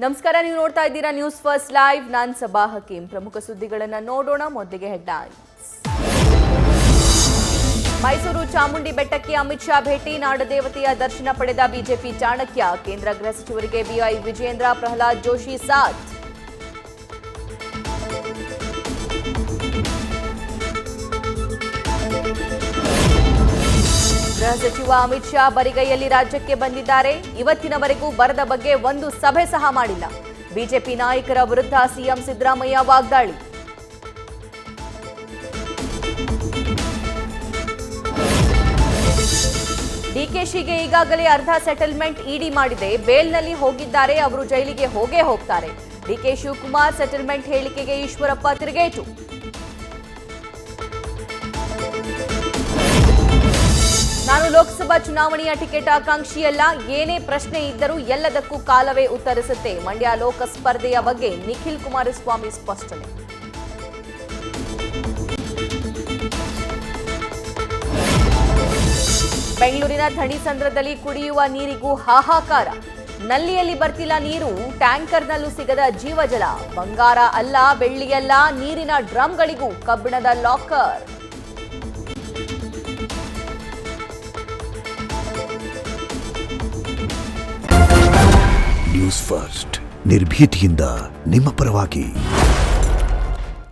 ನಮಸ್ಕಾರ, ನೀವು ನೋಡ್ತಾ ಇದ್ದೀರಾ ನ್ಯೂಸ್ ಫಸ್ಟ್ ಲೈವ್. ನಾನು ಸಬಾ ಹಕೀಂ. ಪ್ರಮುಖ ಸುದ್ದಿಗಳನ್ನು ನೋಡೋಣ. ಮೊದಲಿಗೆ ಹೆಡ್ಲೈನ್ಸ್. ಮೈಸೂರು ಚಾಮುಂಡಿ ಬೆಟ್ಟಕ್ಕೆ ಅಮಿತ್ ಶಾ ಭೇಟಿ, ನಾಡದೇವತೆಯ ದರ್ಶನ ಪಡೆದ ಬಿಜೆಪಿ ಚಾಣಕ್ಯ. ಕೇಂದ್ರ ಗೃಹ ಸಚಿವರಿಗೆ ಬಿವೈ ವಿಜೇಂದ್ರ, ಪ್ರಹ್ಲಾದ್ ಜೋಶಿ ಸಾಥ್. ಗೃಹ ಸಚಿವ ಅಮಿತ್ ಶಾ ಬರಿಗೈಯಲ್ಲಿ ರಾಜ್ಯಕ್ಕೆ ಬಂದಿದ್ದಾರೆ. ಇವತ್ತಿನವರೆಗೂ ಬರದ ಬಗ್ಗೆ ಒಂದು ಸಭೆ ಸಹ ಮಾಡಿಲ್ಲ. ಬಿಜೆಪಿ ನಾಯಕರ ವಿರುದ್ಧ ಸಿಎಂ ಸಿದ್ದರಾಮಯ್ಯ ವಾಗ್ದಾಳಿ. ಡಿಕೆಶಿಗೆ ಈಗಾಗಲೇ ಅರ್ಧ ಸೆಟಲ್ಮೆಂಟ್ ಇಡಿ ಮಾಡಿದೆ. ಬೇಲ್ನಲ್ಲಿ ಹೋಗಿದ್ದಾರೆ, ಅವರು ಜೈಲಿಗೆ ಹೋಗೇ ಹೋಗ್ತಾರೆ. ಡಿಕೆ ಶಿವಕುಮಾರ್ ಸೆಟಲ್ಮೆಂಟ್ ಹೇಳಿಕೆಗೆ ಈಶ್ವರಪ್ಪ ತಿರುಗೇಟು. ನಾನು ಲೋಕಸಭಾ ಚುನಾವಣೆಯ ಟಿಕೆಟ್ ಆಕಾಂಕ್ಷಿಯಲ್ಲ, ಏನೇ ಪ್ರಶ್ನೆ ಇದ್ದರೂ ಎಲ್ಲದಕ್ಕೂ ಕಾಲವೇ ಉತ್ತರಿಸುತ್ತೆ. ಮಂಡ್ಯ ಲೋಕ ಸ್ಪರ್ಧೆಯ ಬಗ್ಗೆ ನಿಖಿಲ್ ಕುಮಾರಸ್ವಾಮಿ ಸ್ಪಷ್ಟನೆ. ಬೆಂಗಳೂರಿನ ಥಣಿಸಂದ್ರದಲ್ಲಿ ಕುಡಿಯುವ ನೀರಿಗೂ ಹಾಹಾಕಾರ. ನಲ್ಲಿಯಲ್ಲಿ ಬರ್ತಿಲ್ಲ ನೀರು, ಟ್ಯಾಂಕರ್ನಲ್ಲೂ ಸಿಗದ ಜೀವಜಲ. ಬಂಗಾರ ಅಲ್ಲ, ಬೆಳ್ಳಿಯಲ್ಲ, ನೀರಿನ ಡ್ರಮ್ಗಳಿಗೂ ಕಬ್ಬಿಣದ ಲಾಕರ್. ನ್ಯೂಸ್ ಫಸ್ಟ್, ನಿರ್ಭೀತಿಯಿಂದ ನಿಮ್ಮ ಪರವಾಗಿ.